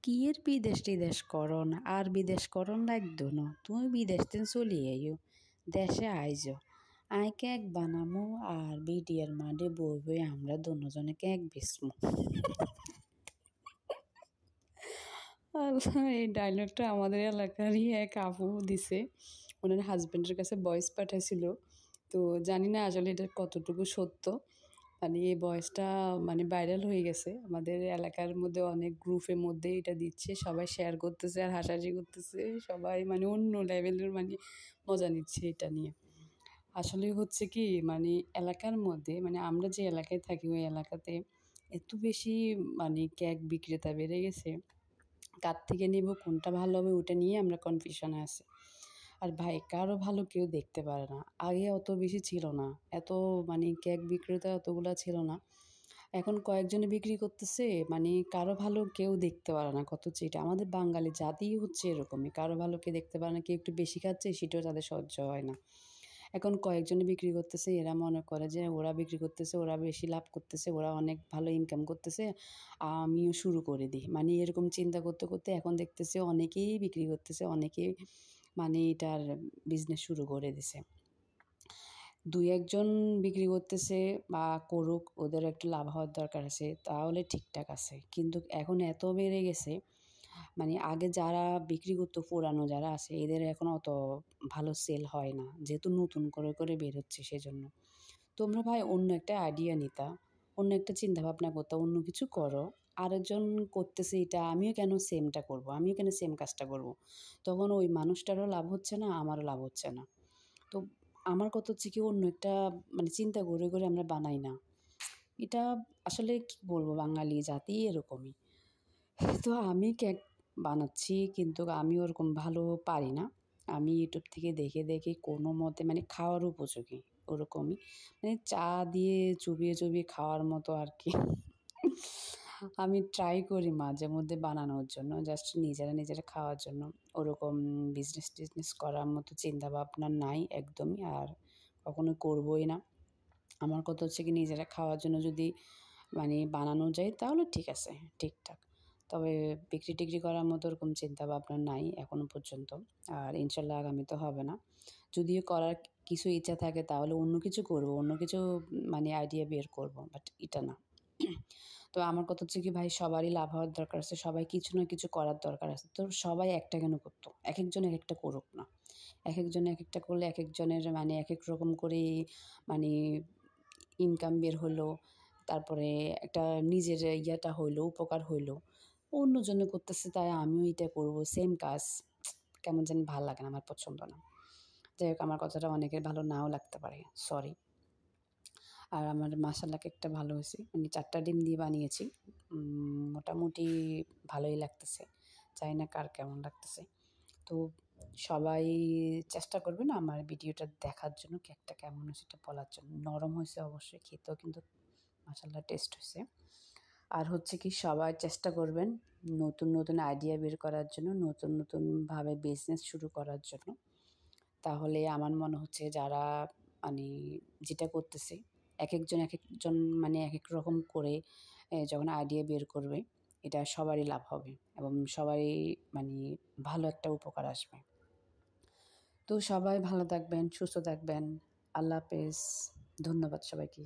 কি এর বিদেশ টিদেশ করো না, আর বিদেশ করন লাগতো না, তুমি বিদেশ দিন চলে আইও, দেশে আইজো, আই কেক বানামো আর বিডিয়ার মাঠে বই বই আমরা দুজনে কেক বেচমু। এই ডায়লগটা আমাদের এলাকারই এক আপু দিছে, ওনার হাজব্যান্ডের কাছে ভয়েস পাঠাইছিল। তো জানি না আসলে এটা কতটুকু সত্য, মানে এই ভয়েসটা মানে ভাইরাল হয়ে গেছে আমাদের এলাকার মধ্যে, অনেক গ্রুপের মধ্যে এটা দিচ্ছে, সবাই শেয়ার করতেছে আর হাসাহাসি করতেছে, সবাই মানে অন্য লেভেলের মানে মজা নিচ্ছে এটা নিয়ে। আসলে হচ্ছে কি মানে এলাকার মধ্যে মানে আমরা যে এলাকায় থাকি ওই এলাকাতে এত বেশি মানে কেক বিক্রেতা বেড়ে গেছে, কার থেকে নেব কোনটা ভালো হবে ওটা নিয়ে আমরা কনফিউশনে আছি। আর ভাই কারো ভালো কেউ দেখতে পারে না, আগে অত বেশি ছিল না, এত মানে কেক বিক্রেতা অতগুলা ছিল না, এখন কয়েকজনে বিক্রি করতেছে, মানে কারো ভালো কেউ দেখতে পারে না, কত এটা আমাদের বাঙালি জাতিই হচ্ছে এরকমই, কারো ভালো কেউ দেখতে পারে না, কেউ একটু বেশি খাচ্ছে সেটাও তাদের সহ্য হয় না। এখন কয়েকজনে বিক্রি করতেছে, এরা মনে করে যে ওরা বিক্রি করতেছে, ওরা বেশি লাভ করতেছে, ওরা অনেক ভালো ইনকাম করতেছে, আমিও শুরু করে দিই, মানে এরকম চিন্তা করতে করতে এখন দেখতেছে অনেকেই বিক্রি করতেছে, অনেকেই মানে এটার বিজনেস শুরু করে দিছে। দুই একজন বিক্রি করতেছে বা করুক, ওদের একটু লাভ হওয়ার দরকার আছে, তাহলে ঠিকঠাক আছে, কিন্তু এখন এত বেড়ে গেছে, মানে আগে যারা বিক্রি করতো পুরানো যারা আছে এদের এখন অত ভালো সেল হয় না, যেহেতু নতুন করে করে বের হচ্ছে সেজন্য। তোমরা ভাই অন্য একটা আইডিয়া নিতা, অন্য একটা চিন্তাভাবনা করতা, অন্য কিছু করো, আরেকজন করতেছে এটা আমিও কেন সেমটা করব, আমিও কেন সেম কাজটা করব, তখন ওই মানুষটারও লাভ হচ্ছে না, আমারও লাভ হচ্ছে না। তো আমার কথা হচ্ছে কি অন্য একটা মানে চিন্তা করে করে আমরা বানাই না, এটা আসলে কি বলবো বাঙালি জাতি এরকমই। তো আমি কেক বানাচ্ছি কিন্তু আমি ওরকম ভালো পারি না, আমি ইউটিউব থেকে দেখে দেখে কোনো মতে মানে খাওয়ার উপযোগী ওরকমই, মানে চা দিয়ে চুবিয়ে চুবিয়ে খাওয়ার মতো আর কি। আমি ট্রাই করি মাঝে মধ্যে বানানোর জন্য, জাস্ট নিজেরা নিজেরা খাওয়ার জন্য, ওরকম বিজনেস টিজনেস করার মতো চিন্তা ভাবনা নাই একদমই, আর কখনো করবোই না। আমার কথা হচ্ছে কি নিজেরা খাওয়ার জন্য যদি মানে বানানো যায় তাহলে ঠিক আছে, ঠিকঠাক, তবে বিক্রি টিক্রি করার মতো ওরকম চিন্তা ভাবনা নাই এখনো পর্যন্ত, আর ইনশাল্লাহ আগামী তো হবে না। যদিও করার কিছু ইচ্ছা থাকে তাহলে অন্য কিছু করব, অন্য কিছু মানে আইডিয়া বের করব, বাট এটা না। তো আমার কথা হচ্ছে কি ভাই সবারই লাভ হওয়ার দরকার আছে, সবাই কিছু না কিছু করার দরকার আছে, তো সবাই একটা কেন করতো, এক একজন এক একটা করুক না, এক একজন এক একটা করলে এক একজনের মানে এক এক রকম করে মানে ইনকাম বের হলো, তারপরে একটা নিজের ইয়াটা হইলো, উপকার হইলো, অন্যজনে করতেছে তাই আমিও এটা করবো সেম কাজ, কেমন জানি ভালো লাগে না, আমার পছন্দ না। যাই হোক আমার কথাটা অনেকের ভালো নাও লাগতে পারে, সরি। আর আমার মাশাআল্লাহ কেকটা ভালো হয়েছে, মানে 4টা ডিম দিয়ে বানিয়েছি, মোটামুটি ভালোই লাগতেছে, জানি না কার কেমন লাগতেছে। তো সবাই চেষ্টা করবেন আমার ভিডিওটা দেখার জন্য, কেকটা কেমন হয়েছে সেটা বলার জন্য, নরম হয়েছে অবশ্যই, খেতেও কিন্তু মাশাআল্লাহ টেস্ট হয়েছে। আর হচ্ছে কি সবাই চেষ্টা করবেন নতুন নতুন আইডিয়া বের করার জন্য, নতুন নতুনভাবে বিজনেস শুরু করার জন্য, তাহলে আমার মনে হচ্ছে যারা মানে যেটা করতেছে এক একজন মানে এক এক রকম করে যখন আইডিয়া বের করবে এটা সবারই লাভ হবে এবং সবারই মানে ভালো একটা উপকার আসবে। তো সবাই ভালো থাকবেন, সুস্থ থাকবেন, আল্লাহ হাফেজ, ধন্যবাদ সবাইকে।